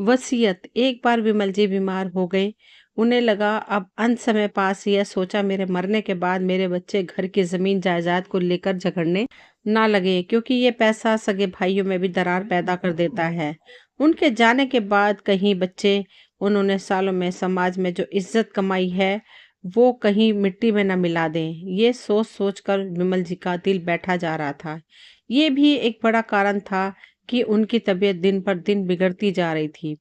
वसीयत। एक बार विमल जी बीमार हो गए। उन्हें लगा अब अंत समय पास ही है। सोचा मेरे मरने के बाद मेरे बच्चे घर की जमीन जायदाद को लेकर झगड़ने ना लगे, क्योंकि ये पैसा सगे भाइयों में भी दरार पैदा कर देता है। उनके जाने के बाद कहीं बच्चे, उन्होंने सालों में समाज में जो इज्जत कमाई है वो कहीं मिट्टी में न मिला दें। ये सोच सोच कर विमल जी का दिल बैठा जा रहा था। ये भी एक बड़ा कारण था कि उनकी तबीयत दिन पर दिन बिगड़ती जा रही थी।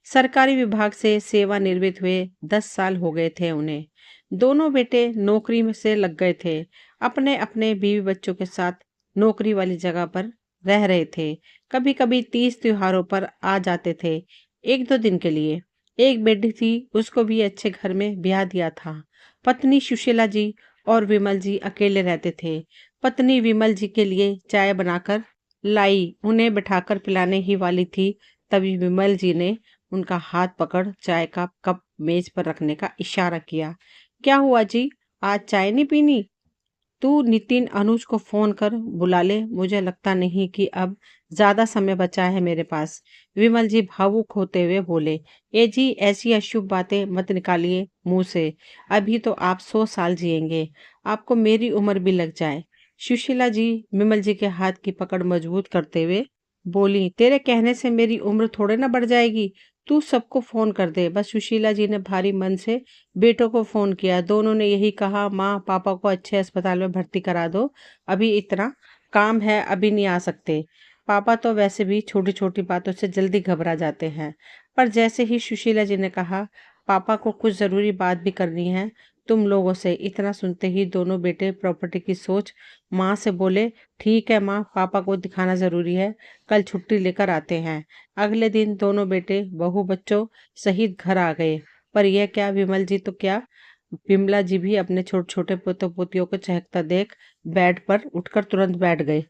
सरकारी विभाग से सेवानिवृत्त हुए 10 साल हो गए थे उन्हें। दोनों बेटे नौकरी में से लग गए थे। अपने अपने बीवी बच्चों के साथ नौकरी वाली जगह पर रह रहे थे। कभी कभी 30 त्योहारों पर आ जाते थे, 1-2 दिन के लिए। एक बेटी थी, उसको भी अच्छे घर में ब्याह दिया था। पत्नी सुशीला जी और विमल जी अकेले रहते थे। पत्नी विमल जी के लिए चाय बनाकर लाई, उन्हें बिठाकर पिलाने ही वाली थी, तभी विमल जी ने उनका हाथ पकड़ चाय का कप मेज पर रखने का इशारा किया। क्या हुआ जी, आज चाय नहीं पीनी? तू नितिन अनुज को फोन कर बुला ले, मुझे लगता नहीं कि अब ज्यादा समय बचा है मेरे पास। विमल जी भावुक होते हुए बोले। ए जी, ऐसी अशुभ बातें मत निकालिए मुंह से। अभी तो आप 100 साल जिएंगे, आपको मेरी उम्र भी लग जाए। सुशीला जी विमल जी के हाथ की पकड़ मजबूत करते हुए बोली, तेरे कहने से मेरी उम्र थोड़े ना बढ़ जाएगी। तू सबको फोन कर दे। बस सुशीला जी ने भारी मन से बेटों को फोन किया। दोनों ने यही कहा, माँ पापा को अच्छे अस्पताल में भर्ती करा दो, अभी इतना काम है, अभी नहीं आ सकते। पापा तो वैसे भी छोटी छोटी बातों से जल्दी घबरा जाते हैं। पर जैसे ही सुशीला जी ने कहा, पापा को कुछ जरूरी बात भी करनी है तुम लोगों से, इतना सुनते ही दोनों बेटे प्रॉपर्टी की सोच माँ से बोले, ठीक है माँ, पापा को दिखाना जरूरी है, कल छुट्टी लेकर आते हैं। अगले दिन दोनों बेटे बहू बच्चों सहित घर आ गए। पर यह क्या, विमल जी तो क्या, विमला जी भी अपने छोटे छोटे पोते पोतियों को चहकता देख बेड पर उठकर तुरंत बैठ गए।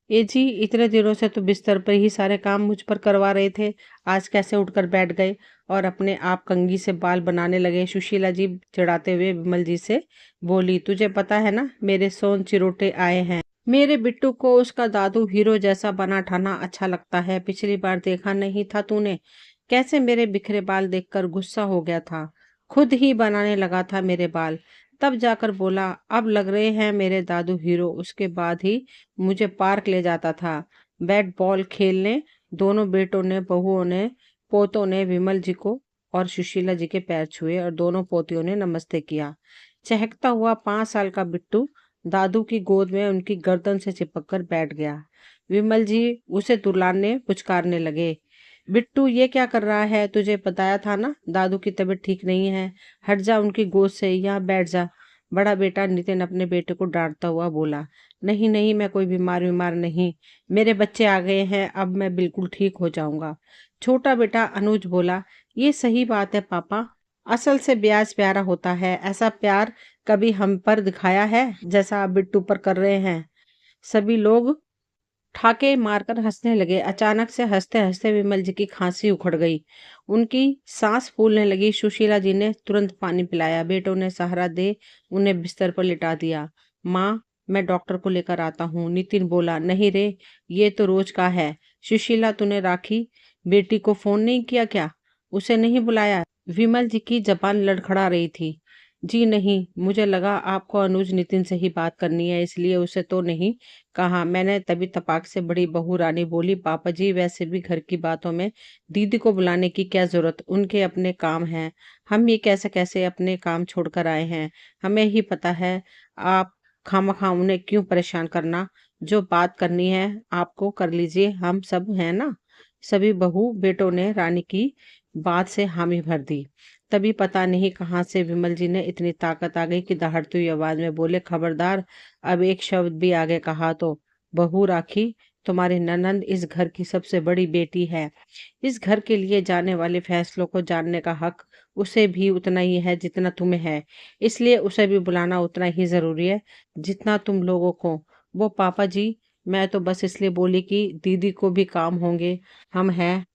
ए जी, इतने दिनों से तो बिस्तर पर ही सारे काम मुझ पर करवा रहे थे, आज कैसे उठकर बैठ गए और अपने आप कंघी से बाल बनाने लगे? सुशीला जी चिढ़ाते हुए विमल जी से बोली, तुझे पता है ना मेरे सोन चिरोटे आए हैं। मेरे बिट्टू को उसका दादू हीरो जैसा बना ठाना अच्छा लगता है। पिछली बार देखा नहीं था तूने, कैसे मेरे बिखरे बाल देखकर गुस्सा हो गया था, खुद ही बनाने लगा था मेरे बाल। तब जाकर बोला, अब लग रहे हैं मेरे दादू हीरो। उसके बाद ही मुझे पार्क ले जाता था बैट बॉल खेलने। दोनों बेटों ने, बहुओं ने, पोतों ने विमल जी को और सुशीला जी के पैर छुए और दोनों पोतियों ने नमस्ते किया। चहकता हुआ 5 साल का बिट्टू दादू की गोद में उनकी गर्दन से चिपक कर बैठ गया। विमल जी उसे दुलारने पुचकारने लगे। बिट्टू, ये क्या कर रहा है? तुझे बताया था ना दादू की तबीयत ठीक नहीं है, हट जा उनकी गोद से, यहाँ बैठ जा। बड़ा बेटा नितिन अपने बेटे को डांटता हुआ बोला, नहीं नहीं, मैं कोई बीमार बीमार नहीं, मेरे बच्चे आ गए हैं, अब मैं बिल्कुल ठीक हो जाऊंगा। छोटा बेटा अनुज बोला, ये सही बात है पापा, असल से ब्याज प्यारा होता है, ऐसा प्यार कभी हम पर दिखाया है जैसा आप बिट्टू पर कर रहे हैं? सभी लोग ठाके मारकर हंसने लगे। अचानक से हंसते हंसते विमल जी की खांसी उखड़ गई, उनकी सांस फूलने लगी। सुशीला जी ने तुरंत पानी पिलाया। बेटों ने सहारा दे उन्हें बिस्तर पर लिटा दिया। माँ, मैं डॉक्टर को लेकर आता हूँ, नितिन बोला। नहीं रे, ये तो रोज का है। सुशीला, तूने राखी बेटी को फोन नहीं किया क्या, उसे नहीं बुलाया? विमल जी की जबान लड़खड़ा रही थी। जी नहीं, मुझे लगा आपको अनुज नितिन से ही बात करनी है, इसलिए उसे तो नहीं कहा मैंने। तभी तपाक से बड़ी बहू रानी बोली, पापा जी, वैसे भी घर की बातों में दीदी को बुलाने की क्या जरूरत, उनके अपने काम हैं। हम ये कैसे कैसे अपने काम छोड़कर आए हैं, हमें ही पता है। आप खामखा उन्हें क्यों परेशान करना, जो बात करनी है आपको कर लीजिए, हम सब हैं ना। सभी बहू बेटों ने रानी की बात से हामी भर दी। तभी पता नहीं कहाँ से विमल जी ने इतनी ताकत आ गई कि दहाड़ती हुई आवाज में बोले, खबरदार, अब एक शब्द भी आगे कहा तो। बहू राखी, तुम्हारी ननंद इस घर की सबसे बड़ी बेटी है। इस घर के लिए जाने वाले फैसलों को जानने का हक उसे भी उतना ही है जितना तुम्हें है, इसलिए उसे भी बुलाना उतना ही जरूरी है जितना तुम लोगों को। वो पापा जी, मैं तो बस इसलिए बोली कि दीदी को भी काम होंगे, हम हैं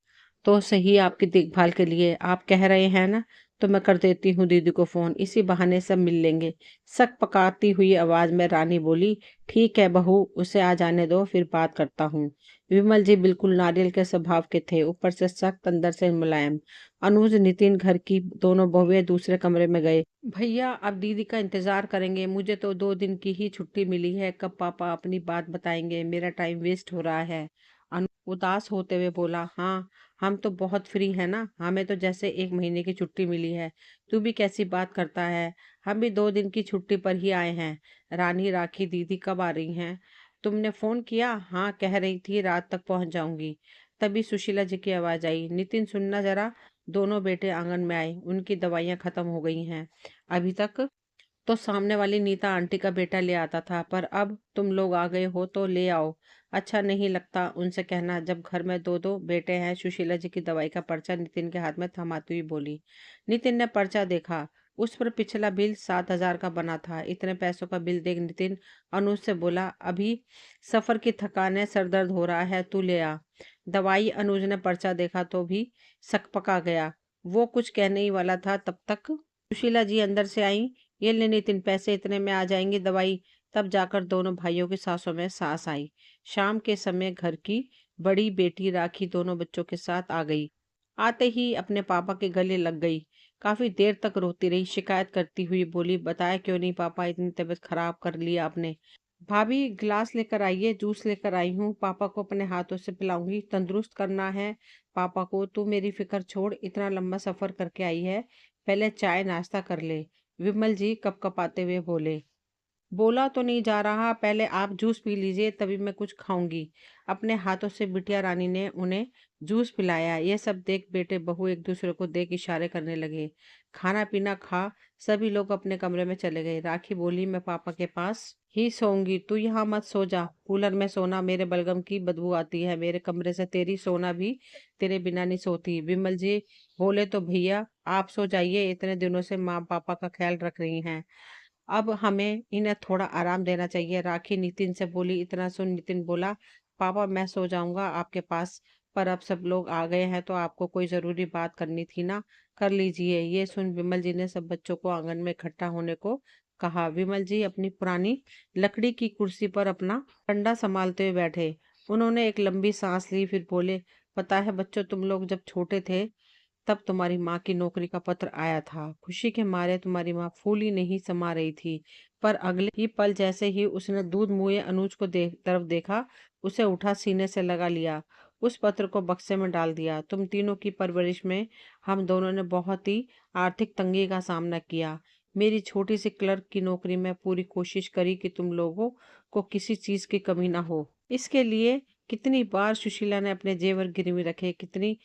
तो सही आपकी देखभाल के लिए। आप कह रहे हैं ना तो मैं कर देती हूँ दीदी को फ़ोन, इसी बहाने सब मिल लेंगे। शक पकाती हुई आवाज़ में रानी बोली, ठीक है बहू, उसे आ जाने दो, फिर बात करता हूँ। विमल जी बिल्कुल नारियल के स्वभाव के थे, ऊपर से सख्त, अंदर से मुलायम। अनुज, नितिन, घर की दोनों बहुएं दूसरे कमरे में गए। भैया अब दीदी का इंतजार करेंगे, मुझे तो 2 दिन की ही छुट्टी मिली है, कब पापा अपनी बात बताएंगे, मेरा टाइम वेस्ट हो रहा है। अनु उदास होते हुए बोला, हाँ हम तो बहुत फ्री है ना, हमें तो जैसे 1 महीने की छुट्टी मिली है। तू भी कैसी बात करता है, हम भी 2 दिन की छुट्टी पर ही आए हैं। रानी, राखी दीदी कब आ रही हैं? तुमने फोन किया? हाँ, कह रही थी रात तक पहुंच जाऊंगी। तभी सुशीला जी की आवाज आई, नितिन सुनना जरा। दोनों बेटे आंगन में आए, उनकी दवाइयाँ खत्म हो गई हैं। अभी तक तो सामने वाली नीता आंटी का बेटा ले आता था, पर अब तुम लोग आ गए हो तो ले आओ। अच्छा नहीं लगता उनसे कहना जब घर में 2-2 बेटे हैं। सुशीला जी की दवाई का पर्चा नितिन के हाथ में थमाती हुई बोली। नितिन ने पर्चा देखा, उस पर पिछला बिल 7,000 का बना था। इतने पैसों का बिल देख नितिन अनुज से बोला, अभी सफर की थकान है, सर दर्द हो रहा है, तू ले आ दवाई। अनुज ने पर्चा देखा तो भी सकपका गया। वो कुछ कहने ही वाला था, तब तक सुशीला जी अंदर से आई। ये ले नितिन, पैसे इतने में आ जाएंगी दवाई। तब जाकर दोनों भाइयों की सांसों में सांस आई। शाम के समय घर की बड़ी बेटी राखी दोनों बच्चों के साथ आ गई। आते ही अपने पापा के गले लग गई। काफी देर तक रोती रही, शिकायत करती हुई बोली, बताया क्यों नहीं पापा, इतनी तबीयत खराब कर लिया आपने। भाभी गिलास लेकर आइए, जूस लेकर आई हूँ, पापा को अपने हाथों से पिलाऊंगी, तंदुरुस्त करना है पापा को। तू मेरी फिक्र छोड़, इतना लंबा सफर करके आई है, पहले चाय नाश्ता कर ले। विमल जी कपकपाते हुए बोले। बोला तो नहीं जा रहा, पहले आप जूस पी लीजिए तभी मैं कुछ खाऊंगी। अपने हाथों से बिटिया रानी ने उन्हें जूस पिलाया। यह सब देख बेटे बहू एक दूसरे को देख इशारे करने लगे। खाना पीना खा सभी लोग अपने कमरे में चले गए। राखी बोली, मैं पापा के पास ही सोऊंगी, तू यहाँ मत सो जा, कूलर में सोना, मेरे बलगम की बदबू आती है, मेरे कमरे से तेरी सोना भी तेरे बिना नहीं सोती। विमल जी बोले, तो भैया आप सो जाइए, इतने दिनों से माँ पापा का ख्याल रख रही हैं, अब हमें इन्हें थोड़ा आराम देना चाहिए। राखी नितिन से बोली। इतना सुन नितिन बोला, पापा मैं सो जाऊंगा आपके पास, पर अब सब लोग आ गए हैं तो आपको कोई जरूरी बात करनी थी ना, कर लीजिए। ये सुन विमल जी ने सब बच्चों को आंगन में इकट्ठा होने को कहा। विमल जी अपनी पुरानी लकड़ी की कुर्सी पर अपना डंडा संभालते हुए बैठे। उन्होंने एक लंबी सांस ली, फिर बोले, पता है बच्चों, तुम लोग जब छोटे थे तब तुम्हारी माँ की नौकरी का पत्र आया था। खुशी के मारे तुम्हारी माँ फूली नहीं समा रही थी, पर अगले ही पल जैसे ही उसने दूध मुए अनुज को तरफ देखा, उसे उठा, सीने से लगा लिया, उस पत्र को बक्से में डाल दिया। तुम तीनों की परवरिश में हम दोनों ने बहुत ही आर्थिक तंगी का सामना किया। मेरी छोटी सी क्लर्क की नौकरी में पूरी कोशिश करी कि तुम लोगों को किसी चीज की कमी ना हो। इसके लिए कितनी बार सुशीला ने अपने जेवर गिरवी रखे, कितनी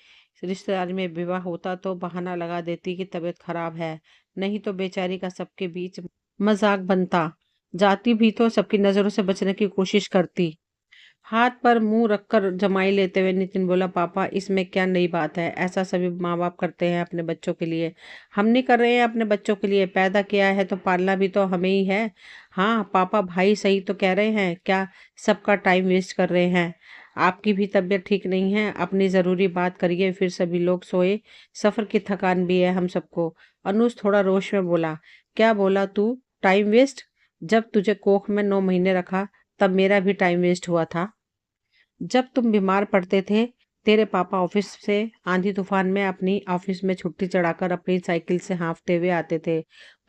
रिश्तेदारी में विवाह होता तो बहाना लगा देती कि तबीयत खराब है, नहीं तो बेचारी का सबके बीच मजाक बनता। जाती भी तो सबकी नजरों से बचने की कोशिश करती। हाथ पर मुंह रखकर जमाई लेते हुए नितिन बोला, पापा इसमें क्या नई बात है, ऐसा सभी माँ बाप करते हैं अपने बच्चों के लिए। हम नहीं कर रहे हैं अपने बच्चों के लिए, पैदा किया है तो पालना भी तो हमें ही है। हाँ पापा, भाई सही तो कह रहे हैं, क्या सबका टाइम वेस्ट कर रहे हैं। आपकी भी तबीयत ठीक नहीं है, अपनी ज़रूरी बात करिए, फिर सभी लोग सोए, सफ़र की थकान भी है हम सबको। अनुज थोड़ा रोश में बोला, क्या बोला तू, टाइम वेस्ट? जब तुझे कोख में 9 महीने रखा तब मेरा भी टाइम वेस्ट हुआ था। जब तुम बीमार पड़ते थे, तेरे पापा ऑफिस से आंधी तूफान में अपनी ऑफिस में छुट्टी चढ़ाकर अपनी साइकिल से हाँफते हुए आते थे,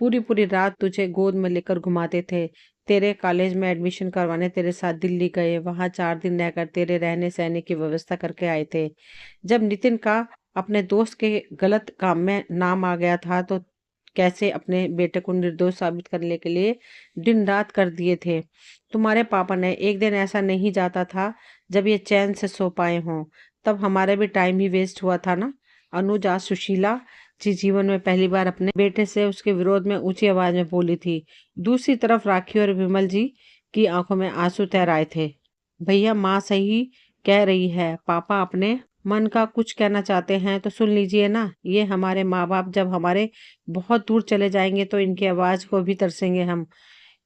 पूरी पूरी रात तुझे गोद में लेकर घुमाते थे। तेरे कॉलेज में एडमिशन करवाने तेरे साथ दिल्ली गए, वहां 4 दिन रहकर तेरे रहने सहने की व्यवस्था करके आए थे। जब नितिन का अपने दोस्त के गलत काम में नाम आ गया था तो कैसे अपने बेटे को निर्दोष साबित करने के लिए दिन रात कर दिए थे। तुम्हारे पापा ने एक दिन ऐसा नहीं जाता था जब ये चैन से सो पाए हों, तब हमारा भी टाइम ही वेस्ट हुआ था ना। अनुज आज सुशीला जी जीवन में पहली बार अपने बेटे से उसके विरोध में ऊंची आवाज में बोली थी। दूसरी तरफ राखी और विमल जी की आंखों में आंसू तैर आए थे। भैया माँ सही कह रही है, पापा अपने मन का कुछ कहना चाहते हैं तो सुन लीजिए ना। ये हमारे माँ बाप जब हमारे बहुत दूर चले जाएंगे तो इनकी आवाज को भी तरसेंगे हम,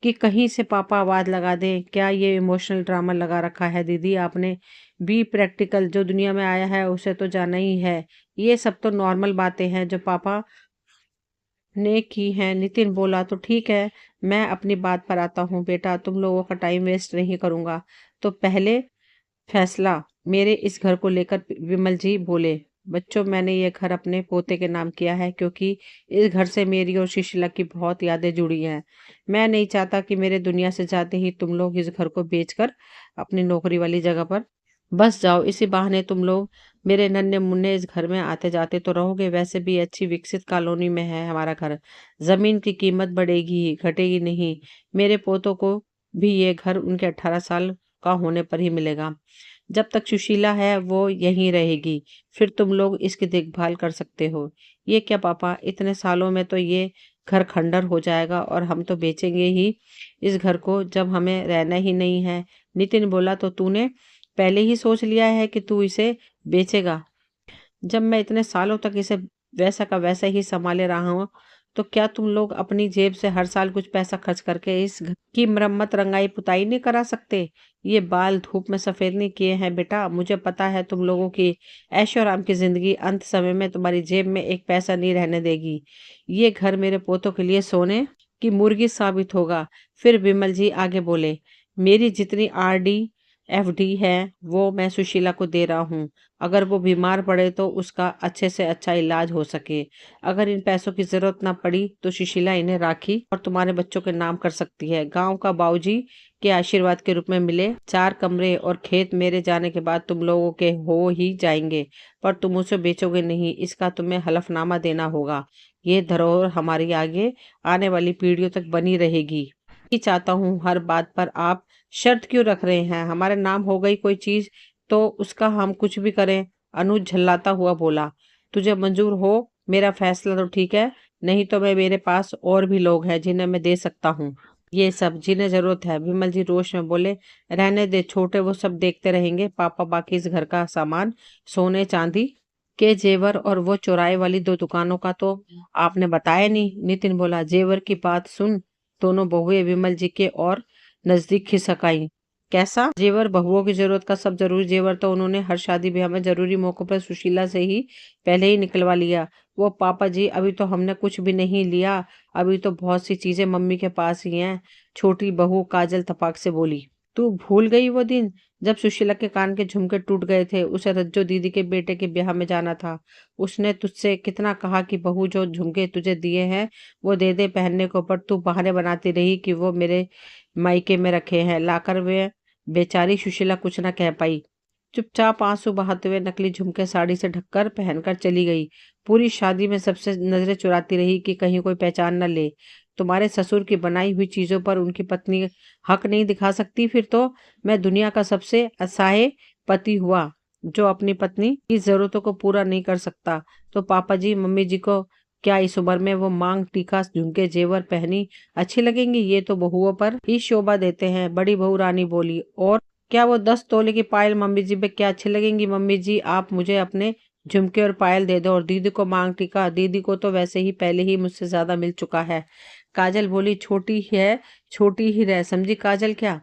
कि कहीं से पापा आवाज लगा दें। क्या ये इमोशनल ड्रामा लगा रखा है दीदी आपने? बी प्रैक्टिकल, जो दुनिया में आया है उसे तो जाना ही है। ये सब तो नॉर्मल बातें हैं जो पापा ने की हैं। नितिन बोला, तो ठीक है, मैं अपनी बात पर आता हूँ बेटा, तुम लोगों का टाइम वेस्ट नहीं करूँगा। तो पहले फैसला मेरे इस घर को लेकर विमल जी बोले, बच्चों मैंने ये घर अपने पोते के नाम किया है क्योंकि इस घर से मेरी और सुशीला की बहुत यादें जुड़ी हैं। मैं नहीं चाहता कि मेरे दुनिया से जाते ही तुम लोग इस घर को बेचकर अपनी नौकरी वाली जगह पर बस जाओ। इसी बहाने तुम लोग मेरे नन्हे मुन्ने इस घर में आते जाते तो रहोगे। वैसे भी अच्छी विकसित कॉलोनी में है हमारा घर, जमीन की कीमत बढ़ेगी ही, घटेगी नहीं। मेरे पोतों को भी ये घर उनके 18 साल का होने पर ही मिलेगा। जब तक सुशीला है वो यहीं रहेगी, फिर तुम लोग इसकी देखभाल कर सकते हो। ये क्या पापा, इतने सालों में तो ये घर खंडर हो जाएगा और हम तो बेचेंगे ही इस घर को जब हमें रहना ही नहीं है। नितिन बोला, तो तूने पहले ही सोच लिया है कि तू इसे बेचेगा? जब मैं इतने सालों तक इसे वैसा का वैसा ही संभाले रहा हूँ, तो क्या तुम लोग अपनी जेब से हर साल कुछ पैसा खर्च करके इस घर की मरम्मत रंगाई पुताई नहीं करा सकते? ये बाल धूप में सफेद नहीं किए हैं बेटा। मुझे पता है तुम लोगों की ऐशो आराम की जिंदगी अंत समय में तुम्हारी जेब में एक पैसा नहीं रहने देगी। ये घर मेरे पोतों के लिए सोने की मुर्गी साबित होगा। फिर विमल जी आगे बोले, मेरी जितनी आरडी एफडी है वो मैं सुशीला को दे रहा हूँ। अगर वो बीमार पड़े तो उसका अच्छे से अच्छा इलाज हो सके। अगर इन पैसों की जरूरत ना पड़ी तो सुशीला इन्हें राखी और तुम्हारे बच्चों के नाम कर सकती है। गांव का बाबूजी के आशीर्वाद के रूप में मिले 4 कमरे और खेत मेरे जाने के बाद तुम लोगों के हो ही जाएंगे, पर तुम उसे बेचोगे नहीं, इसका तुम्हें हलफनामा देना होगा। ये धरोहर हमारी आगे आने वाली पीढ़ियों तक बनी रहेगी। ही चाहता हूँ, हर बात पर आप शर्त क्यों रख रहे हैं? हमारे नाम हो गई कोई चीज तो उसका हम कुछ भी करें। अनुज झल्लाता हुआ बोला, तुझे मंजूर हो मेरा फैसला तो ठीक है, नहीं तो मैं मेरे पास और भी लोग हैं जिन्हें मैं दे सकता हूँ ये सब, जिन्हें जरूरत है। विमल जी रोष में बोले, रहने दे छोटे, वो सब देखते रहेंगे। पापा बाकी इस घर का सामान, सोने चांदी के जेवर और वो चौराहे वाली 2 दुकानों का तो आपने बताया नहीं। नितिन बोला, जेवर की बात सुन। दोनों बहुएं विमल जी के और नजदीक खिसक आई। कैसा जेवर? बहुओं की जरूरत का सब जरूरी जेवर तो उन्होंने हर शादी ब्याह में जरूरी मौकों पर सुशीला से ही पहले ही निकलवा लिया। वो पापा जी, अभी तो हमने कुछ भी नहीं लिया, अभी तो बहुत सी चीजें मम्मी के पास ही हैं। छोटी बहू काजल तपाक से बोली, तू भूल गई वो दिन जब सुशीला के कान के झुमके टूट गए थे? उसे रज्जो दीदी के बेटे के ब्याह में जाना था। उसने तुझसे कितना कहा कि बहू जो झुमके तुझे दिए हैं वो दे दे पहनने को, पर तू बहाने बनाती रही कि वो मेरे मायके में रखे हैं लाकर। वे बेचारी सुशीला कुछ न कह पाई, चुपचाप आंसू बहाते हुए नकली झुमके साड़ी से ढककर पहनकर चली गई। पूरी शादी में सबसे नजरें चुराती रही कि कहीं कोई पहचान न ले। तुम्हारे ससुर की बनाई हुई चीजों पर उनकी पत्नी हक नहीं दिखा सकती? फिर तो मैं दुनिया का सबसे असहाय पति हुआ जो अपनी पत्नी की जरूरतों को पूरा नहीं कर सकता। तो पापा जी मम्मी जी को क्या इस उम्र में वो मांग टीका झुमके जेवर पहनी अच्छी लगेंगी? ये तो बहुओं पर ही शोभा देते हैं। बड़ी बहू रानी बोली, और क्या वो 10 तोले की पायल मम्मी जी पे क्या अच्छी लगेंगी? मम्मी जी आप मुझे अपने झुमके और पायल दे दो, और दीदी को मांग टीका। दीदी को तो वैसे ही पहले ही मुझसे ज्यादा मिल चुका है। काजल बोली, छोटी है छोटी ही रह, समझी काजल? क्या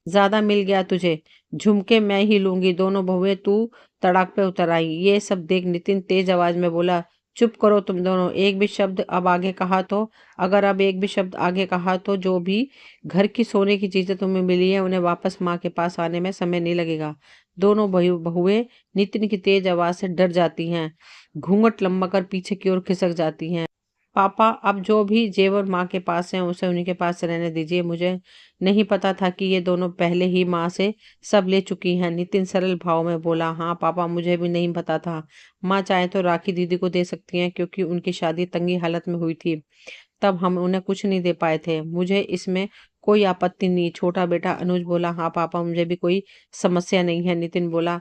ज्यादा मिल गया तुझे? झुमके मैं ही लूंगी। दोनों बहुएं तू तड़ाक पे उतर आई। ये सब देख नितिन तेज आवाज में बोला, चुप करो तुम दोनों, एक भी शब्द अब आगे कहा तो, अगर अब एक भी शब्द आगे कहा तो जो भी घर की सोने की चीजें तुम्हें मिली है उन्हें वापस माँ के पास आने में समय नहीं लगेगा। दोनों बहुएं नितिन की तेज आवाज से डर जाती हैं, घूंघट लंबा कर पीछे की ओर खिसक जाती हैं। पापा अब जो भी जेवर माँ के पास हैं उसे उन्हीं के पास रहने दीजिए। मुझे नहीं पता था कि ये दोनों पहले ही माँ से सब ले चुकी हैं। नितिन सरल भाव में बोला, हाँ पापा मुझे भी नहीं पता था। माँ चाहे तो राखी दीदी को दे सकती हैं क्योंकि उनकी शादी तंगी हालत में हुई थी, तब हम उन्हें कुछ नहीं दे पाए थे। मुझे इसमें कोई आपत्ति नहीं। छोटा बेटा अनुज बोला, हाँ पापा मुझे भी कोई समस्या नहीं है। नितिन बोला,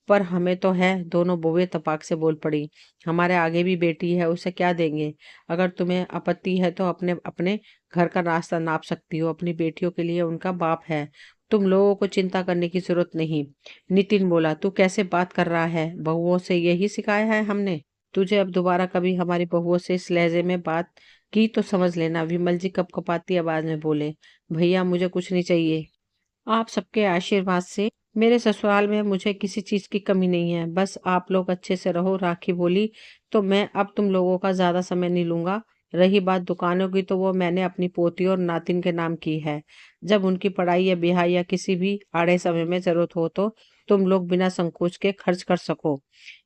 पर हमें तो है। दोनों बुए तपाक से बोल पड़ी, हमारे आगे भी बेटी है, उसे क्या देंगे? अगर तुम्हें आपत्ति है तो अपने अपने घर का रास्ता नाप सकती हो। अपनी बेटियों के लिए उनका बाप है, तुम लोगों को चिंता करने की जरूरत नहीं। नितिन बोला, तू कैसे बात कर रहा है? बहुओं से यही सिखाया है हमने तुझे? अब दोबारा कभी हमारी बहुओं से इस लहजे में बात की तो समझ लेना। विमल जी कपकपाती आवाज में बोले, भैया मुझे कुछ नहीं चाहिए। आप सबके आशीर्वाद से मेरे ससुराल में मुझे किसी चीज की कमी नहीं है, बस आप लोग अच्छे से रहो। राखी बोली, तो मैं अब तुम लोगों का ज्यादा समय नहीं लूंगा। रही बात दुकानों की, तो वो मैंने अपनी पोती और नातिन के नाम की है। जब उनकी पढ़ाई या ब्याह या किसी भी आड़े समय में ज़रूरत हो तो तुम लोग बिना संकोच के खर्च कर सको।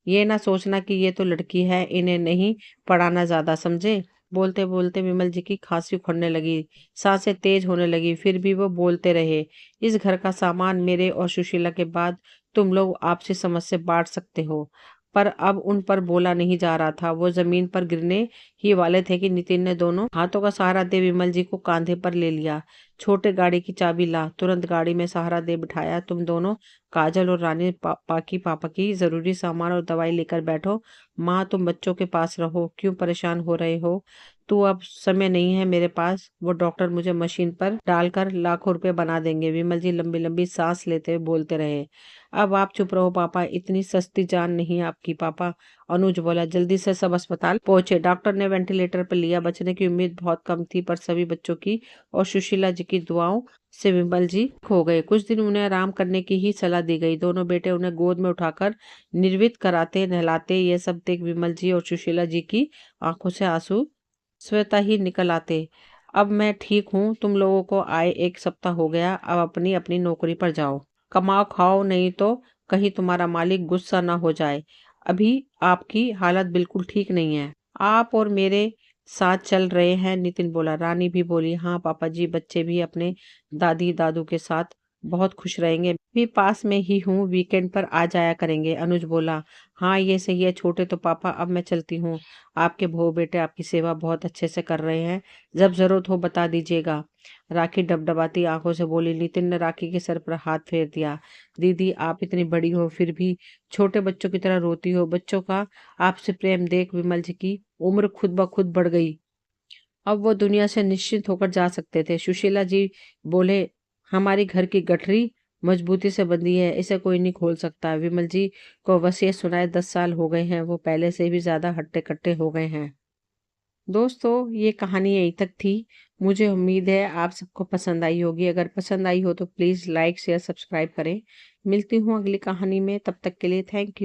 ये ना सोचना कि ये तो लड़की है, इन्हें नहीं पढ़ाना ज़्यादा, समझे? बोलते-बोलते विमल जी की खाँसी उखड़ने लगी, साँसें तेज़ होने लगी, फिर भी वो बोलते रहे, "इस घर का सामान मेरे और सुशीला के बाद तुम लोग आपसी समझ से बाँट सकते हो।" पर अब उन पर बोला नहीं जा रहा था। वो ज़मीन पर गिरने ही वाले थे कि नितिन ने दोनों हाथों का सहारा दे विमल जी को कांधे पर ले लिया। "छोटे गाड़ी की चाबी ला, तुरंत गाड़ी में सहारा दे बिठाया। तुम दोनों काजल और रानी पाकी पापा की ज़रूरी सामान और दवाई लेकर बैठो। माँ तुम बच्चों के पास रहो, क्यों परेशान हो रहे हो? तू अब समय नहीं है मेरे पास, वो डॉक्टर मुझे मशीन पर डालकर लाखों रुपए बना देंगे।" विमल जी लंबी-लंबी साँस लेते हुए बोलते रहे। "अब आप चुप रहो पापा, इतनी सस्ती जान नहीं आपकी पापा।" अनुज बोला। जल्दी से सब अस्पताल पहुंचे। डॉक्टर ने वेंटिलेटर पर लिया। बचने की उम्मीद बहुत कम थी, पर सभी बच्चों की और सुशीला जी की दुआओं से विमल जी खो गए। कुछ दिन उन्हें आराम करने की ही सलाह दी गई। दोनों बेटे उन्हें गोद में उठाकर निर्वित कराते, नहलाते। ये सब देख विमल जी और सुशीला जी की आंखों से आंसू स्वतः ही निकल आते। "अब मैं ठीक हूँ, तुम लोगों को आए 1 सप्ताह हो गया। अब अपनी अपनी नौकरी पर जाओ, कमाओ खाओ, नहीं तो कहीं तुम्हारा मालिक गुस्सा ना हो जाए। अभी आपकी हालत बिल्कुल ठीक नहीं है। आप और मेरे साथ चल रहे हैं?" नितिन बोला। रानी भी बोली, "हाँ पापा जी, बच्चे भी अपने दादी दादू के साथ बहुत खुश रहेंगे। भी पास में ही हूँ, वीकेंड पर आ जाया करेंगे।" अनुज बोला, "हाँ ये सही है छोटे तो पापा, अब मैं चलती हूँ। आपके बहू बेटे आपकी सेवा बहुत अच्छे से कर रहे हैं। जब जरूरत हो बता दीजिएगा।" राखी डबडबाती आंखों से बोली। नितिन ने राखी के सर पर हाथ फेर दिया। "दीदी आप इतनी बड़ी हो फिर भी छोटे बच्चों की तरह रोती हो। बच्चों का आपसे प्रेम देख विमल जी की उम्र खुद ब खुद बढ़ गई। अब वो दुनिया से निश्चिंत होकर जा सकते थे।" सुशीला जी बोले, "हमारी घर की गठरी मजबूती से बंधी है, इसे कोई नहीं खोल सकता।" विमल जी को वसीयत सुनाए 10 साल हो गए हैं, वो पहले से भी ज्यादा हट्टे कट्टे हो गए हैं। दोस्तों ये कहानी यहीं तक थी। मुझे उम्मीद है आप सबको पसंद आई होगी। अगर पसंद आई हो तो प्लीज़ लाइक शेयर सब्सक्राइब करें। मिलती हूँ अगली कहानी में, तब तक के लिए थैंक यू।